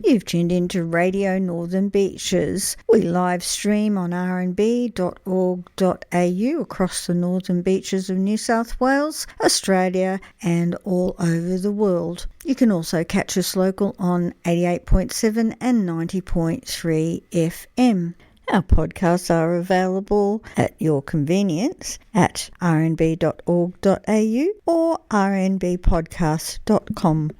You've tuned into Radio Northern Beaches. We live stream on rnb.org.au across the northern beaches of New South Wales, Australia and all over the world. You can also catch us local on 88.7 and 90.3 FM. Our podcasts are available at your convenience at rnb.org.au or rnbpodcast.com.au.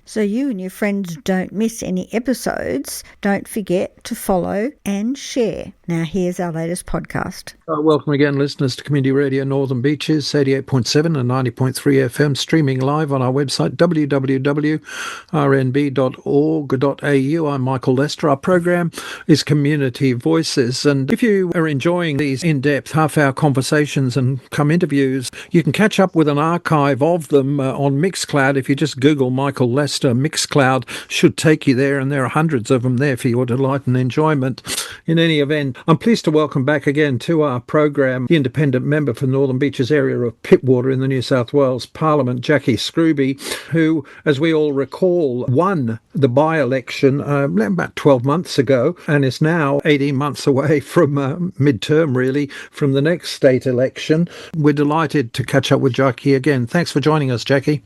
So you and your friends don't miss any episodes. Don't forget to follow and share. Now here's our latest podcast. Welcome again, listeners, to Community Radio Northern Beaches, 88.7 and 90.3 FM, streaming live on our website, www.rnb.org.au. I'm Michael Lester. Our program is Community Voices, and if you are enjoying these in-depth half-hour conversations and interviews, you can catch up with an archive of them on Mixcloud. If you just Google Michael Lester, Mixcloud should take you there, and there are hundreds of them there for your delight and enjoyment. In any event, I'm pleased to welcome back again to our program the independent member for Northern Beaches area of Pittwater in the New South Wales Parliament, Jacqui Scruby, who, as we all recall, won the by-election about 12 months ago and is now 18 months away from mid-term, really, from the next state election. We're delighted to catch up with Jacqui again. Thanks for joining us, Jacqui.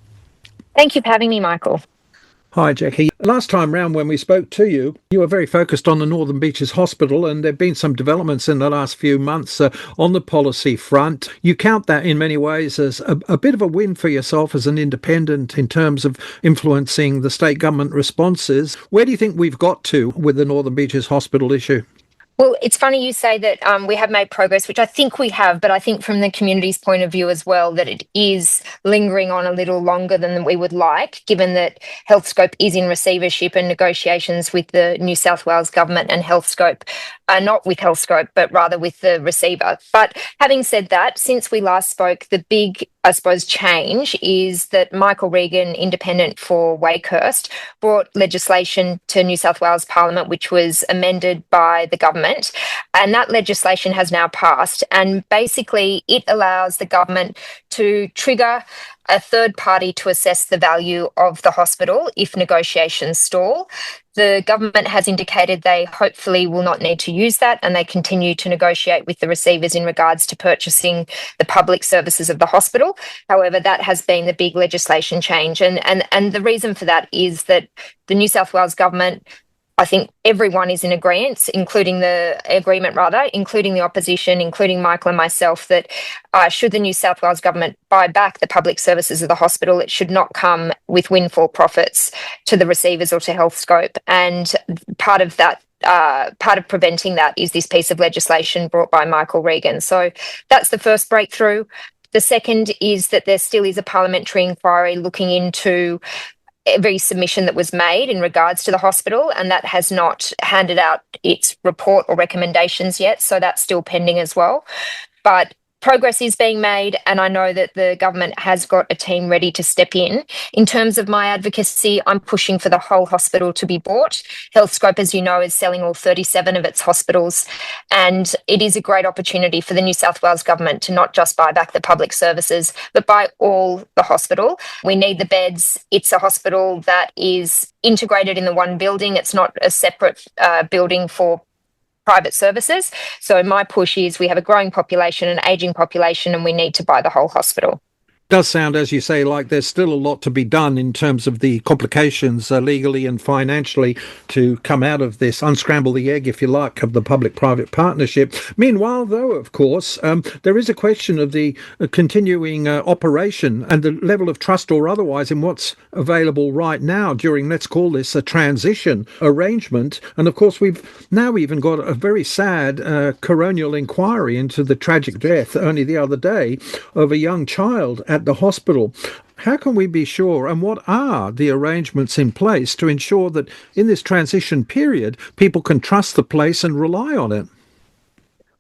Thank you for having me, Michael. Hi, Jacqui. Last time round when we spoke to you, you were very focused on the Northern Beaches Hospital, and there have been some developments in the last few months on the policy front. You count that in many ways as a bit of a win for yourself as an independent in terms of influencing the state government responses. Where do you think we've got to with the Northern Beaches Hospital issue? Well, it's funny you say that we have made progress, which I think we have, but I think from the community's point of view as well, that it is lingering on a little longer than we would like, given that Healthscope is in receivership and negotiations with the New South Wales government and Healthscope, not with Healthscope, but rather with the receiver. But having said that, since we last spoke, the big, I suppose, change is that Michael Regan, independent for Wakehurst, brought legislation to New South Wales Parliament, which was amended by the government. And that legislation has now passed. And basically, it allows the government to trigger a third party to assess the value of the hospital if negotiations stall. The government has indicated they hopefully will not need to use that, and they continue to negotiate with the receivers in regards to purchasing the public services of the hospital. However, that has been the big legislation change. And the reason for that is that the New South Wales government, I think everyone is in agreement, including the opposition, including Michael and myself, that should the New South Wales government buy back the public services of the hospital, it should not come with windfall profits to the receivers or to Healthscope. And part of preventing that is this piece of legislation brought by Michael Regan. So that's the first breakthrough. The second is that there still is a parliamentary inquiry looking into every submission that was made in regards to the hospital, and that has not handed out its report or recommendations yet, so that's still pending as well. But progress is being made, and I know that the government has got a team ready to step in. In terms of my advocacy, I'm pushing for the whole hospital to be bought. Healthscope, as you know, is selling all 37 of its hospitals, and it is a great opportunity for the New South Wales government to not just buy back the public services, but buy all the hospital. We need the beds. It's a hospital that is integrated in the one building. It's not a separate building for private services. So my push is we have a growing population, an ageing population, and we need to buy the whole hospital. Does sound, as you say, like there's still a lot to be done in terms of the complications legally and financially to come out of this, unscramble the egg, if you like, of the public-private partnership. Meanwhile, though, of course, there is a question of the continuing operation and the level of trust or otherwise in what's available right now during, let's call this a transition arrangement. And of course, we've now even got a very sad coronial inquiry into the tragic death only the other day of a young child at the hospital. How can we be sure, and what are the arrangements in place to ensure that in this transition period, people can trust the place and rely on it?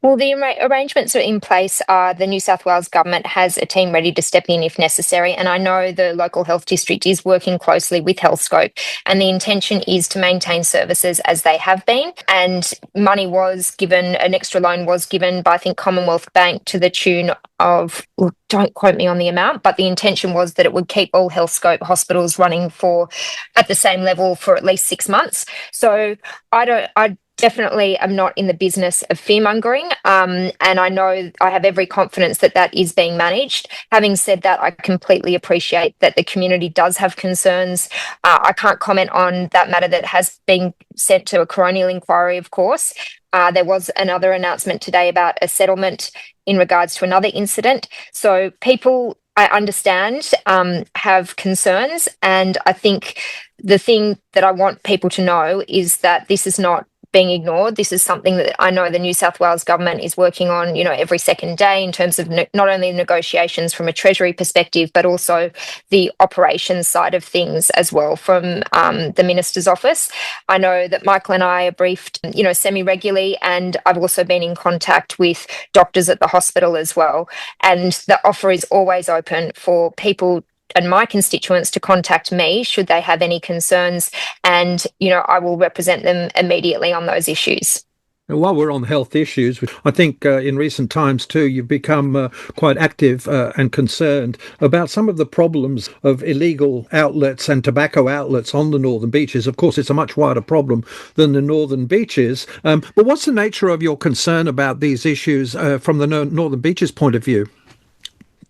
Well, the arrangements are in place. The New South Wales government has a team ready to step in if necessary, and I know the local health district is working closely with HealthScope, and the intention is to maintain services as they have been. And money was given, an extra loan was given by, I think, Commonwealth Bank to the tune of, well, don't quote me on the amount, but the intention was that it would keep all HealthScope hospitals running for at the same level for at least 6 months. So I definitely am not in the business of fear mongering. And I know I have every confidence that that is being managed. Having said that, I completely appreciate that the community does have concerns. I can't comment on that matter that has been sent to a coronial inquiry, of course. There was another announcement today about a settlement in regards to another incident. So people, I understand, have concerns. And I think the thing that I want people to know is that this is not being ignored. This is something that I know the New South Wales government is working on, every second day in terms of not only negotiations from a Treasury perspective, but also the operations side of things as well from the Minister's office. I know that Michael and I are briefed, semi-regularly, and I've also been in contact with doctors at the hospital as well. And the offer is always open for people and my constituents to contact me should they have any concerns, and I will represent them immediately on those issues. While we're on health issues, I think in recent times too, you've become quite active and concerned about some of the problems of illegal outlets and tobacco outlets on the northern beaches. Of course, it's a much wider problem than the northern beaches. But what's the nature of your concern about these issues from the northern beaches point of view?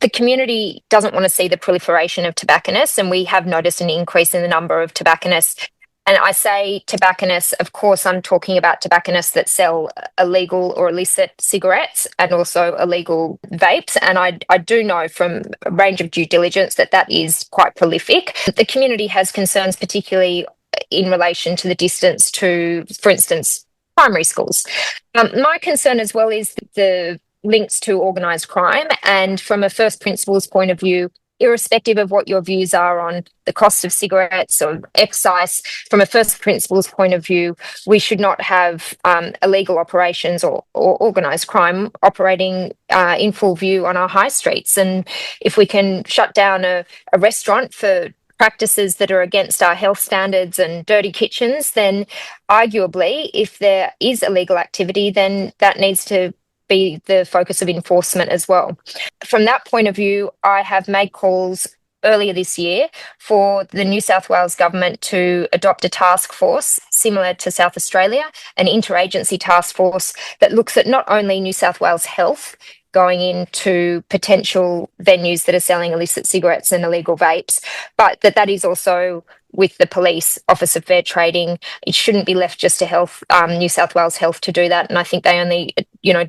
The community doesn't want to see the proliferation of tobacconists, and we have noticed an increase in the number of tobacconists. And I say tobacconists, of course, I'm talking about tobacconists that sell illegal or illicit cigarettes and also illegal vapes. And I do know from a range of due diligence that that is quite prolific. The community has concerns, particularly in relation to the distance to, for instance, primary schools. My concern as well is the links to organised crime, and from a first principles point of view, irrespective of what your views are on the cost of cigarettes or excise, from a first principles point of view, we should not have illegal operations or organised crime operating in full view on our high streets. And if we can shut down a restaurant for practices that are against our health standards and dirty kitchens, then arguably, if there is illegal activity, then that needs to be the focus of enforcement as well. From that point of view, I have made calls earlier this year for the New South Wales government to adopt a task force similar to South Australia, an interagency task force that looks at not only New South Wales health going into potential venues that are selling illicit cigarettes and illegal vapes, but that is also with the police, Office of Fair Trading. It shouldn't be left just to health, New South Wales Health to do that. And I think they only,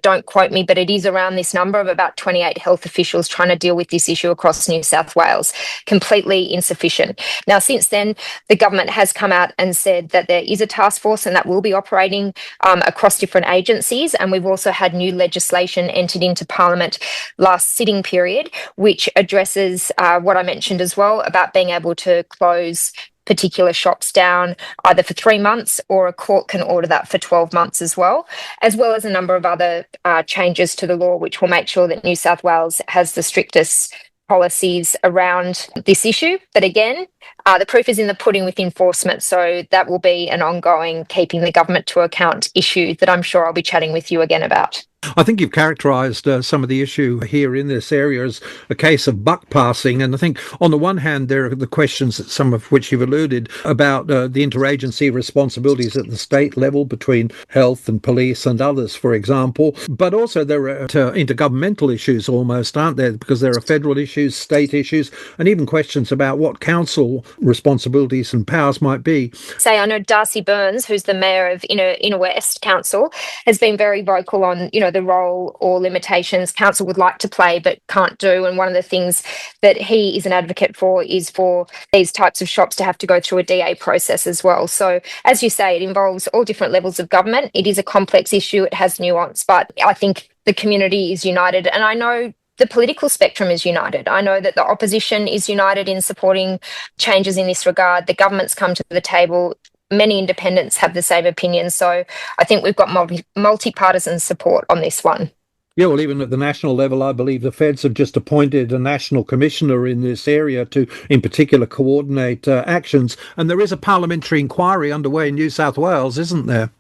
don't quote me, but it is around this number of about 28 health officials trying to deal with this issue across New South Wales. Completely insufficient. Now, since then, the government has come out and said that there is a task force and that will be operating across different agencies. And we've also had new legislation entered into Parliament last sitting period, which addresses what I mentioned as well about being able to close particular shops down either for 3 months, or a court can order that for 12 months as well as a number of other changes to the law, which will make sure that New South Wales has the strictest policies around this issue. But again, the proof is in the pudding with enforcement. So that will be an ongoing keeping the government to account issue that I'm sure I'll be chatting with you again about. I think you've characterised some of the issue here in this area as a case of buck passing. And I think on the one hand, there are the questions, some of which you've alluded, about the interagency responsibilities at the state level between health and police and others, for example. But also there are intergovernmental issues almost, aren't there? Because there are federal issues, state issues, and even questions about what council responsibilities and powers might be. I know Darcy Burns, who's the mayor of Inner West Council, has been very vocal on, the role or limitations council would like to play but can't do. And one of the things that he is an advocate for is for these types of shops to have to go through a DA process as well. So as you say, it involves all different levels of government. It is a complex issue. It has nuance, but I think the community is united. And I know the political spectrum is united. I know that the opposition is united in supporting changes in this regard. The government's come to the table many independents have the same opinion. So I think we've got multi-partisan support on this one. Yeah, well, even at the national level, I believe the feds have just appointed a national commissioner in this area to, in particular, coordinate actions. And there is a parliamentary inquiry underway in New South Wales, isn't there?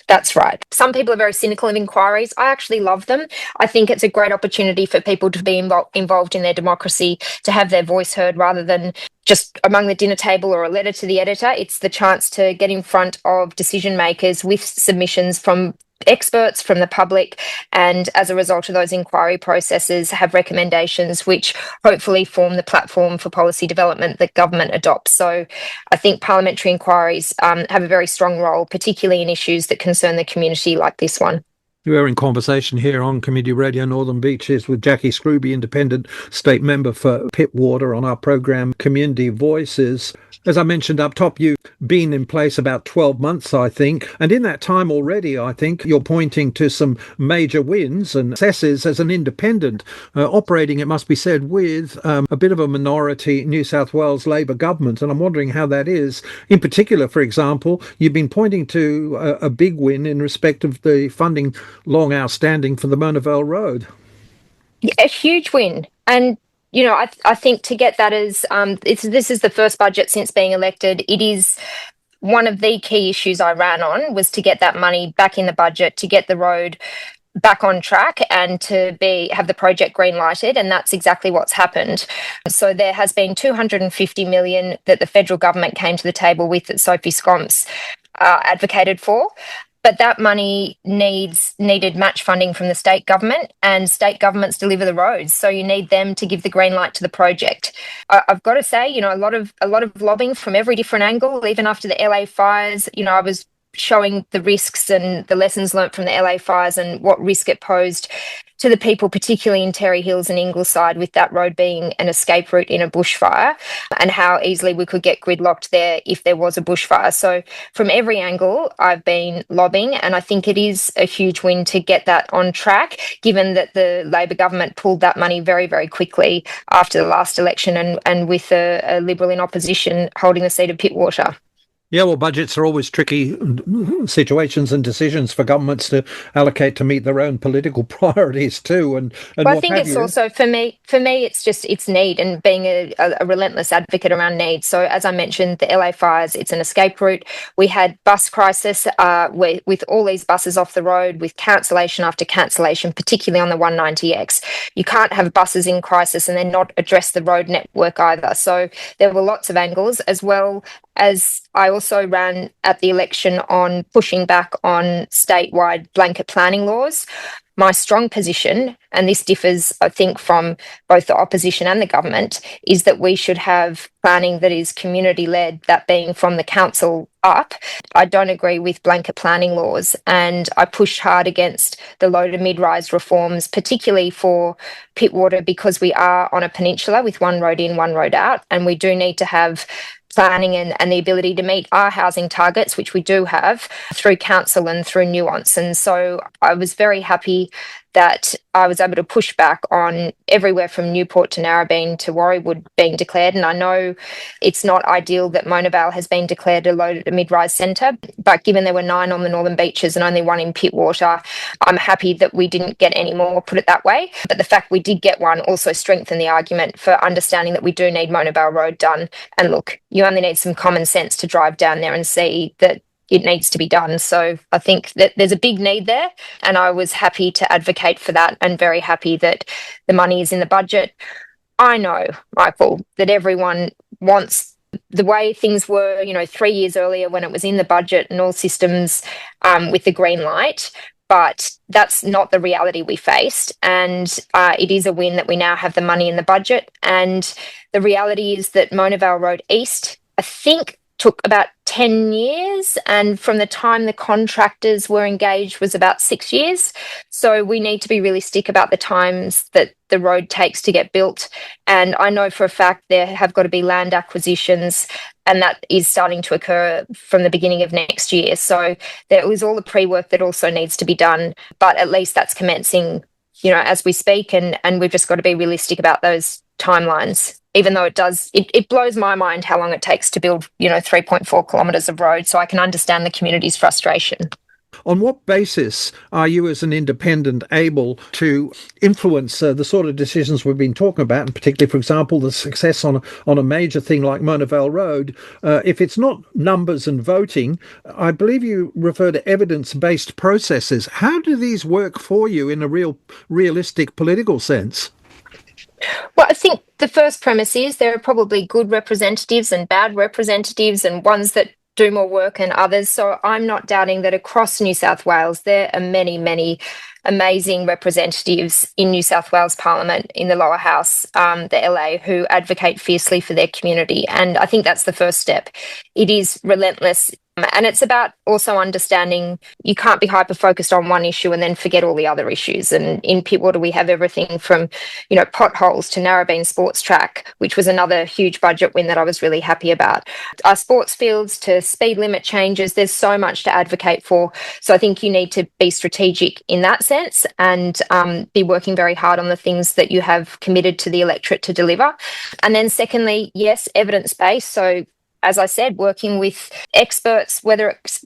That's right. Some people are very cynical of inquiries. I actually love them. I think it's a great opportunity for people to be involved in their democracy, to have their voice heard rather than just among the dinner table or a letter to the editor. It's the chance to get in front of decision makers with submissions from experts, from the public, and as a result of those inquiry processes have recommendations which hopefully form the platform for policy development that government adopts. So I think parliamentary inquiries have a very strong role, particularly in issues that concern the community like this one. We're in conversation here on Community Radio Northern Beaches with Jacqui Scruby, Independent State Member for Pittwater, on our program Community Voices. As I mentioned up top, you've been in place about 12 months, I think. And in that time already, I think you're pointing to some major wins and successes as an independent, operating, it must be said, with a bit of a minority New South Wales Labor government. And I'm wondering how that is. In particular, for example, you've been pointing to a big win in respect of the funding long outstanding for the Mona Vale Road. A huge win. And I think to get that as this is the first budget since being elected. It is one of the key issues I ran on, was to get that money back in the budget, to get the road back on track and to have the project green lighted, and that's exactly what's happened. So there has been 250 million that the federal government came to the table with, that Sophie Scromps advocated for. But that money needed match funding from the state government, and state governments deliver the roads. So you need them to give the green light to the project. I've got to say, a lot of lobbying from every different angle, even after the LA fires. I was showing the risks and the lessons learnt from the LA fires and what risk it posed to the people, particularly in Terry Hills and Ingleside, with that road being an escape route in a bushfire, and how easily we could get gridlocked there if there was a bushfire. So from every angle, I've been lobbying, and I think it is a huge win to get that on track, given that the Labor government pulled that money very, very quickly after the last election, and with a Liberal in opposition holding the seat of Pittwater. Yeah, well, budgets are always tricky situations and decisions for governments to allocate to meet their own political priorities too. And I think it's also, for me, it's need, and being a relentless advocate around need. So as I mentioned, the LA fires, it's an escape route. We had bus crisis with all these buses off the road, with cancellation after cancellation, particularly on the 190X. You can't have buses in crisis and then not address the road network either. So there were lots of angles, as well as I also ran at the election on pushing back on statewide blanket planning laws. My strong position, and this differs, I think, from both the opposition and the government, is that we should have planning that is community-led, that being from the council up. I don't agree with blanket planning laws, and I pushed hard against the low to mid-rise reforms, particularly for Pittwater, because we are on a peninsula with one road in, one road out, and we do need to have planning and the ability to meet our housing targets, which we do have, through council and through nuance. And so I was very happy that I was able to push back on everywhere from Newport to Narrabeen to Warriewood being declared. And I know it's not ideal that Mona Vale has been declared a low to mid-rise centre, but given there were 9 on the Northern Beaches and only 1 in Pittwater, I'm happy that we didn't get any more, put it that way. But the fact we did get one also strengthened the argument for understanding that we do need Mona Vale Road done. And look, you only need some common sense to drive down there and see that it needs to be done. So I think that there's a big need there, and I was happy to advocate for that, and very happy that the money is in the budget. I know, Michael, that everyone wants the way things were, 3 years earlier when it was in the budget and all systems with the green light, but that's not the reality we faced. And it is a win that we now have the money in the budget. And the reality is that Mona Vale Road East, I think, took about 10 years, and from the time the contractors were engaged was about 6 years. So we need to be realistic about the times that the road takes to get built. And I know for a fact there have got to be land acquisitions, and that is starting to occur from the beginning of next year. So there is all the pre-work that also needs to be done, but at least that's commencing, as we speak, and we've just got to be realistic about those timelines. even though it blows my mind how long it takes to build, 3.4 kilometres of road. So I can understand the community's frustration. On what basis are you as an independent able to influence the sort of decisions we've been talking about, and particularly, for example, the success on a major thing like Mona Vale Road? If it's not numbers and voting, I believe you refer to evidence-based processes. How do these work for you in a realistic political sense? Well, I think the first premise is there are probably good representatives and bad representatives and ones that do more work than others. So I'm not doubting that across New South Wales, there are many, many amazing representatives in New South Wales Parliament, in the lower house, the LA, who advocate fiercely for their community. And I think that's the first step. It is relentless. And it's about also understanding you can't be hyper-focused on one issue and then forget all the other issues. And in Pittwater, we have everything from, potholes to Narrabeen Sports Track, which was another huge budget win that I was really happy about. Our sports fields to speed limit changes, there's so much to advocate for. So I think you need to be strategic in that sense and be working very hard on the things that you have committed to the electorate to deliver. And then secondly, yes, evidence-based. So as I said, working with experts, whether it's,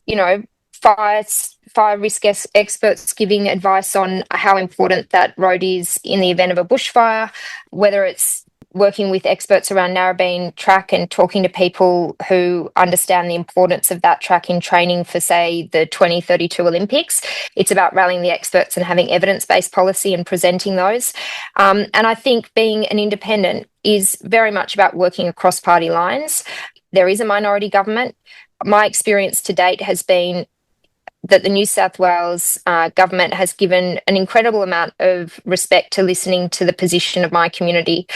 fire risk experts giving advice on how important that road is in the event of a bushfire, whether it's working with experts around Narrabeen track and talking to people who understand the importance of that track in training for, say, the 2032 Olympics. It's about rallying the experts and having evidence-based policy and presenting those. And I think being an independent is very much about working across party lines. There is a minority government. My experience to date has been that the New South Wales government has given an incredible amount of respect to listening to the position of my community.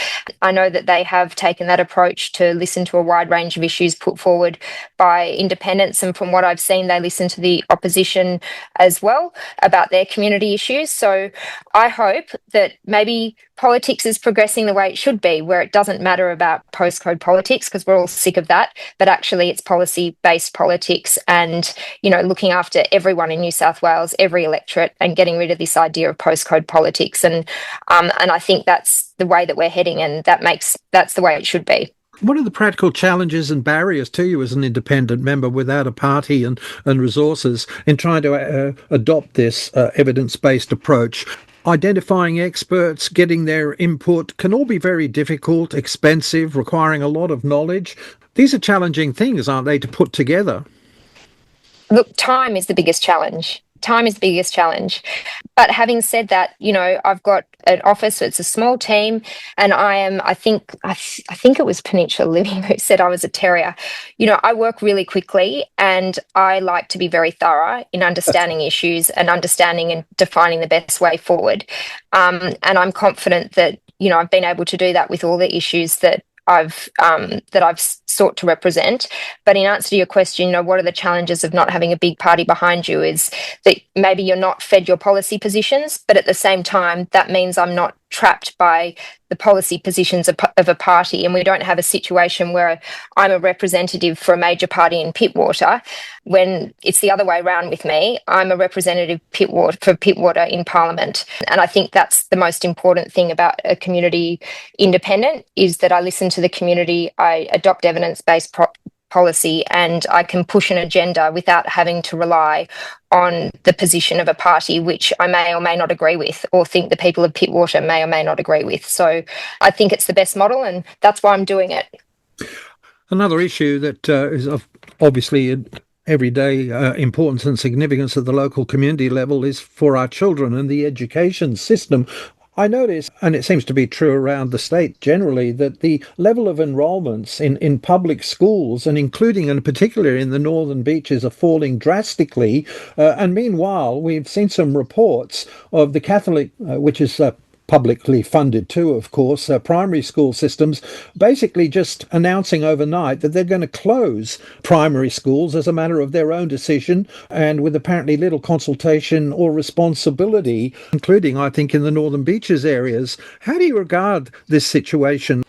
I know that they have taken that approach to listen to a wide range of issues put forward by independents. And from what I've seen, they listen to the opposition as well about their community issues. So I hope that maybe politics is progressing the way it should be, where it doesn't matter about postcode politics, because we're all sick of that, but actually it's policy-based politics and, looking after everyone in New South Wales, every electorate, and getting rid of this idea of postcode politics. And I think that's the way that we're heading, and that's the way it should be. What are the practical challenges and barriers to you as an independent member without a party and resources in trying to adopt this evidence-based approach? Identifying experts, getting their input can all be very difficult, expensive, requiring a lot of knowledge. These are challenging things, aren't they, to put together? Look, time is the biggest challenge. But having said that, I've got an office, so it's a small team, and I think it was Peninsula Living who said I was a terrier. I work really quickly, and I like to be very thorough in understanding issues and understanding and defining the best way forward. And I'm confident that, I've been able to do that with all the issues that I've sought to represent. But in answer to your question, what are the challenges of not having a big party behind you is that maybe you're not fed your policy positions, but at the same time, that means I'm not trapped by the policy positions of a party, and we don't have a situation where I'm a representative for a major party in Pittwater when it's the other way around with me. I'm a representative for Pittwater in Parliament. And I think that's the most important thing about a community independent, is that I listen to the community, I adopt evidence-based policy, and I can push an agenda without having to rely on the position of a party, which I may or may not agree with, or think the people of Pittwater may or may not agree with. So I think it's the best model, and that's why I'm doing it. Another issue that is obviously everyday importance and significance at the local community level is for our children and the education system. I notice, and it seems to be true around the state generally, that the level of enrolments in public schools, and including and particularly in the Northern Beaches, are falling drastically. And meanwhile, we've seen some reports of the Catholic, which is publicly funded too, of course, primary school systems, basically just announcing overnight that they're going to close primary schools as a matter of their own decision, and with apparently little consultation or responsibility, including, I think, in the Northern Beaches areas. How do you regard this situation?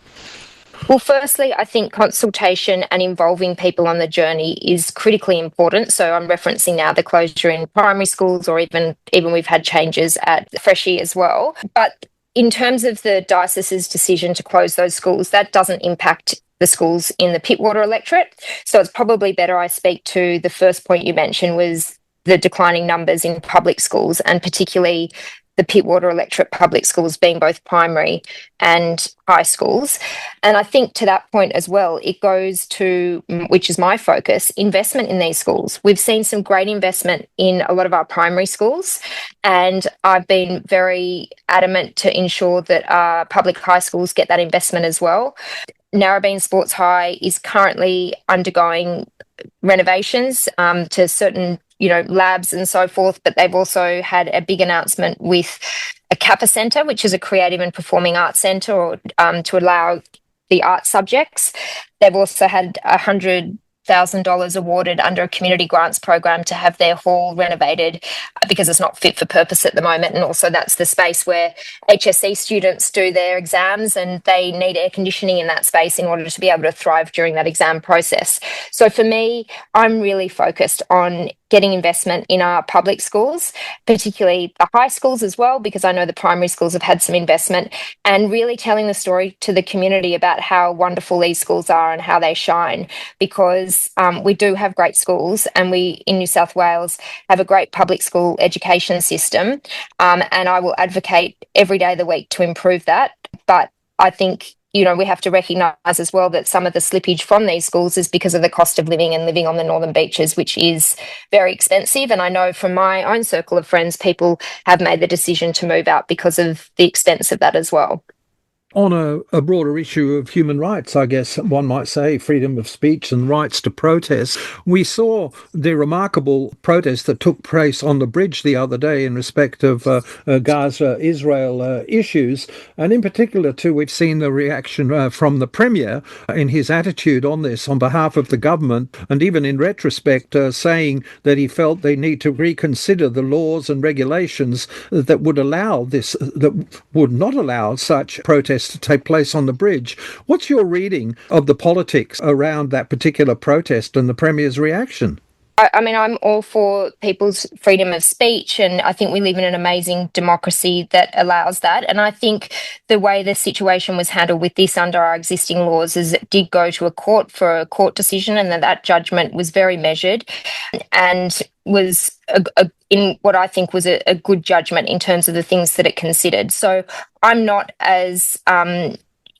Well, firstly, I think consultation and involving people on the journey is critically important. So I'm referencing now the closure in primary schools, or even we've had changes at Freshie as well. But in terms of the diocese's decision to close those schools, that doesn't impact the schools in the Pittwater electorate. So it's probably better I speak to the first point you mentioned, was the declining numbers in public schools, and particularly the Pittwater electorate public schools being both primary and high schools. And I think to that point as well, it goes to, which is my focus, investment in these schools. We've seen some great investment in a lot of our primary schools, and I've been very adamant to ensure that our public high schools get that investment as well. Narrabeen Sports High is currently undergoing renovations to certain labs and so forth, but they've also had a big announcement with a Kappa Centre, which is a creative and performing arts centre, or to allow the art subjects. They've also had $100,000 awarded under a community grants program to have their hall renovated because it's not fit for purpose at the moment. And also that's the space where HSC students do their exams, and they need air conditioning in that space in order to be able to thrive during that exam process. So for me, I'm really focused on getting investment in our public schools, particularly the high schools as well, because I know the primary schools have had some investment, and really telling the story to the community about how wonderful these schools are and how they shine, because we do have great schools, and we in New South Wales have a great public school education system, and I will advocate every day of the week to improve that. But I think we have to recognise as well that some of the slippage from these schools is because of the cost of living and living on the northern beaches, which is very expensive. And I know from my own circle of friends, people have made the decision to move out because of the expense of that as well. On a broader issue of human rights, I guess one might say, freedom of speech and rights to protest, we saw the remarkable protest that took place on the bridge the other day in respect of Gaza-Israel issues. And in particular, too, we've seen the reaction from the Premier in his attitude on this on behalf of the government, and even in retrospect saying that he felt they need to reconsider the laws and regulations that would allow this, that would not allow such protests to take place on the bridge. What's your reading of the politics around that particular protest and the Premier's reaction? I mean, I'm all for people's freedom of speech, and I think we live in an amazing democracy that allows that. And I think the way the situation was handled with this under our existing laws is it did go to a court for a court decision, and that judgment was very measured and was in what I think was a good judgment in terms of the things that it considered. So I'm not as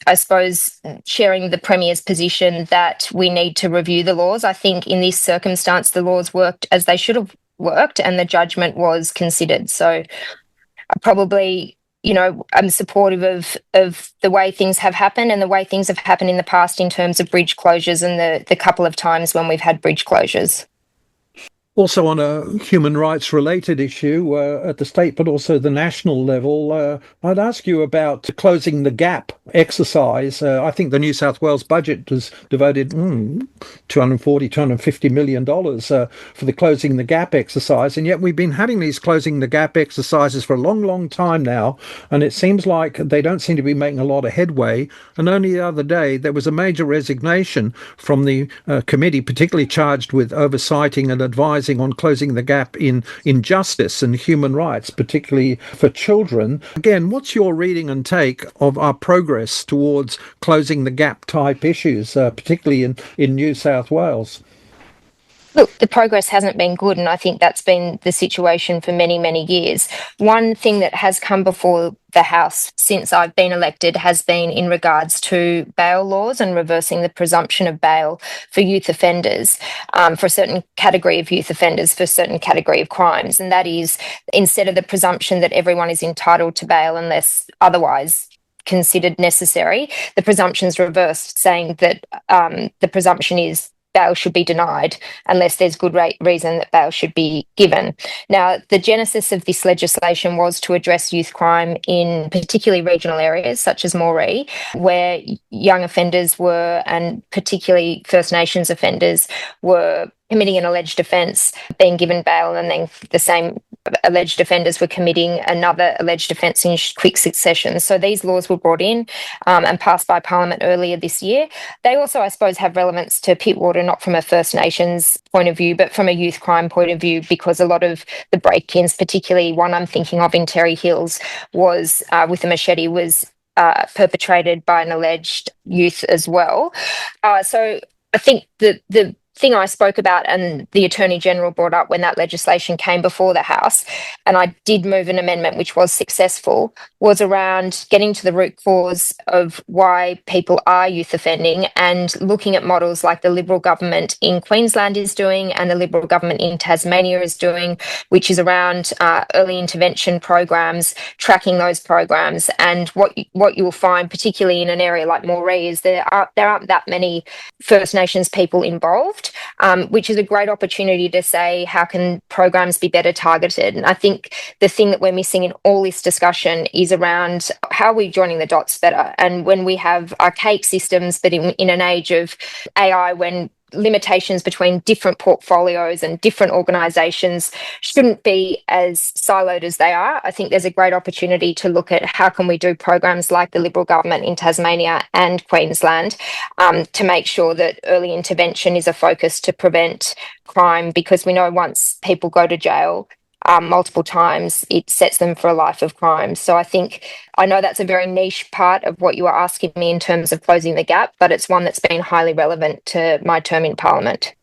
I suppose, sharing the Premier's position that we need to review the laws. I think in this circumstance, the laws worked as they should have worked, and the judgment was considered. So I probably, I'm supportive of the way things have happened and the way things have happened in the past in terms of bridge closures and the couple of times when we've had bridge closures. Also on a human rights related issue at the state but also the national level, I'd ask you about closing the gap exercise. I think the New South Wales budget has devoted $250 million for the closing the gap exercise, and yet we've been having these closing the gap exercises for a long time now, and it seems like they don't seem to be making a lot of headway. And only the other day there was a major resignation from the committee particularly charged with oversighting and advising on closing the gap in justice and human rights, particularly for children. Again, what's your reading and take of our progress towards closing the gap type issues, particularly in New South Wales? Look, the progress hasn't been good, and I think that's been the situation for many years. One thing that has come before the House since I've been elected has been in regards to bail laws and reversing the presumption of bail for youth offenders, for a certain category of youth offenders, for a certain category of crimes. And that is, instead of the presumption that everyone is entitled to bail unless otherwise considered necessary, the presumption's reversed, saying that the presumption is bail should be denied unless there's good reason that bail should be given. Now, the genesis of this legislation was to address youth crime in particularly regional areas such as Moree, where young offenders were, and particularly First Nations offenders, were committing an alleged offence, being given bail, and then the same alleged offenders were committing another alleged offence in quick succession. So these laws were brought in and passed by Parliament earlier this year. They also, I suppose, have relevance to Pittwater, not from a First Nations point of view, but from a youth crime point of view, because a lot of the break-ins, particularly one I'm thinking of in Terry Hills, was with a machete, was perpetrated by an alleged youth as well. So I think the thing I spoke about and the Attorney General brought up when that legislation came before the House, and I did move an amendment which was successful, was around getting to the root cause of why people are youth offending and looking at models like the Liberal government in Queensland is doing and the Liberal government in Tasmania is doing, which is around early intervention programs, tracking those programs. And what you will find, particularly in an area like Moree, is there aren't that many First Nations people involved, which is a great opportunity to say, how can programs be better targeted? And I think the thing that we're missing in all this discussion is around how are we joining the dots better? And when we have archaic systems, but in an age of AI, when limitations between different portfolios and different organisations shouldn't be as siloed as they are, I think there's a great opportunity to look at how can we do programs like the Liberal government in Tasmania and Queensland to make sure that early intervention is a focus to prevent crime, because we know once people go to jail multiple times, it sets them for a life of crime. So I know that's a very niche part of what you are asking me in terms of closing the gap, but it's one that's been highly relevant to my term in Parliament.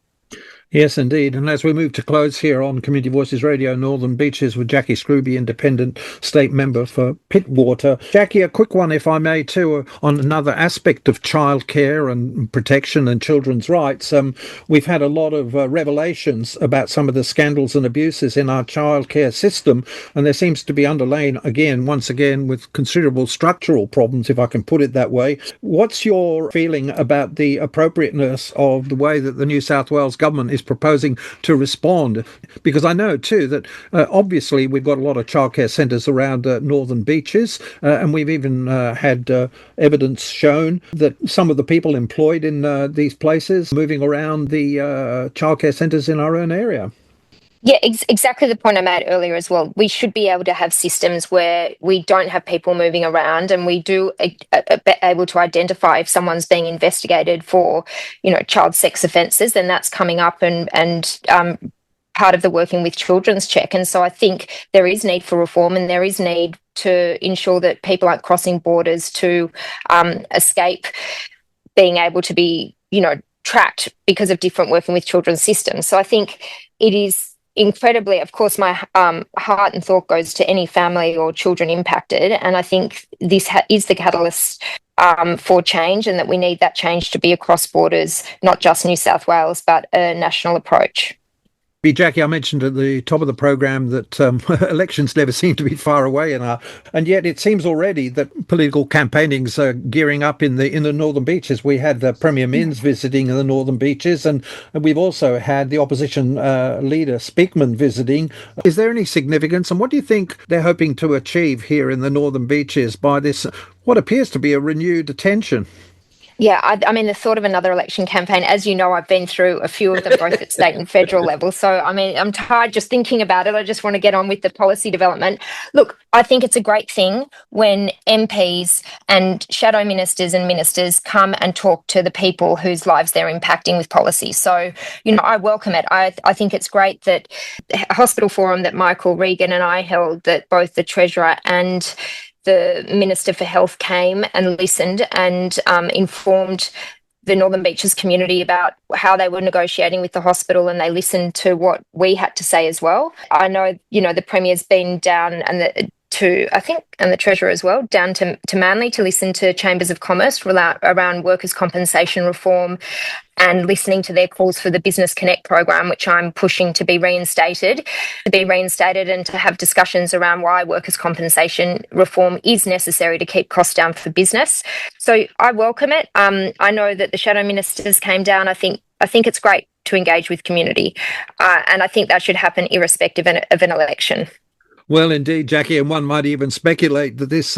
Yes, indeed. And as we move to close here on Community Voices Radio Northern Beaches with Jacqui Scruby, Independent State Member for Pittwater. Jacqui, a quick one, if I may, too, on another aspect of childcare and protection and children's rights. We've had a lot of revelations about some of the scandals and abuses in our childcare system, and there seems to be underlain, once again, with considerable structural problems, if I can put it that way. What's your feeling about the appropriateness of the way that the New South Wales government is proposing to respond? Because I know too that obviously we've got a lot of childcare centres around Northern Beaches, and we've even had evidence shown that some of the people employed in these places moving around the childcare centres in our own area. Yeah, exactly the point I made earlier as well. We should be able to have systems where we don't have people moving around, and we do able to identify if someone's being investigated for, child sex offences, then that's coming up and part of the Working with Children's check. And so I think there is need for reform, and there is need to ensure that people aren't crossing borders to escape being able to be, tracked because of different Working with Children systems. So I think it is incredibly, of course, my heart and thought goes to any family or children impacted, and I think this is the catalyst for change, and that we need that change to be across borders, not just New South Wales, but a national approach. Jacqui, I mentioned at the top of the program that elections never seem to be far away, and yet it seems already that political campaigning's gearing up in the Northern Beaches. We had Premier Minns visiting the Northern Beaches, and we've also had the opposition leader Speakman visiting. Is there any significance, and what do you think they're hoping to achieve here in the Northern Beaches by this, what appears to be a renewed attention? Yeah, I mean, the thought of another election campaign, as you know, I've been through a few of them, both at state and federal level. So, I mean, I'm tired just thinking about it. I just want to get on with the policy development. Look, I think it's a great thing when MPs and shadow ministers and ministers come and talk to the people whose lives they're impacting with policy. So, I welcome it. I think it's great that Hospital Forum that Michael Regan and I held, that both the Treasurer and the Minister for Health came and listened and informed the Northern Beaches community about how they were negotiating with the hospital, and they listened to what we had to say as well. I know, the Premier's been down and the Treasurer as well, down to Manly to listen to Chambers of Commerce around workers' compensation reform, and listening to their calls for the Business Connect program, which I'm pushing to be reinstated and to have discussions around why workers' compensation reform is necessary to keep costs down for business. So I welcome it. I know that the shadow ministers came down. I think it's great to engage with community, and I think that should happen irrespective of an election. Well, indeed, Jacqui, and one might even speculate that this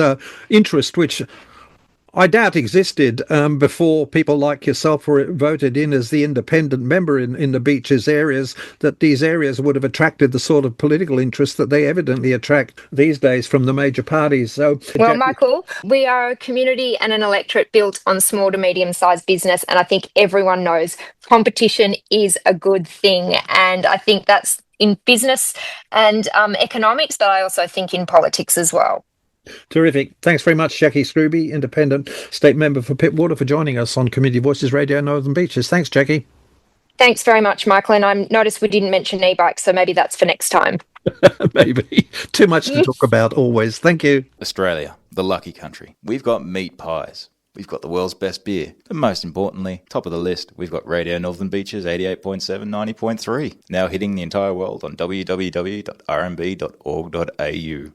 interest, which I doubt existed before people like yourself were voted in as the independent member in the beaches areas, that these areas would have attracted the sort of political interest that they evidently attract these days from the major parties. So, well, Michael, we are a community and an electorate built on small to medium-sized business, and I think everyone knows competition is a good thing, and I think that's in business and economics, but I also think in politics as well. Terrific. Thanks very much, Jacqui Scruby, Independent State Member for Pittwater, for joining us on Community Voices Radio Northern Beaches. Thanks, Jacqui. Thanks very much, Michael. And I noticed we didn't mention e-bikes, so maybe that's for next time. Maybe. Too much to talk about always. Thank you. Australia, the lucky country. We've got meat pies. We've got the world's best beer. But most importantly, top of the list, we've got Radio Northern Beaches 88.7, 90.3. Now hitting the entire world on www.rmb.org.au.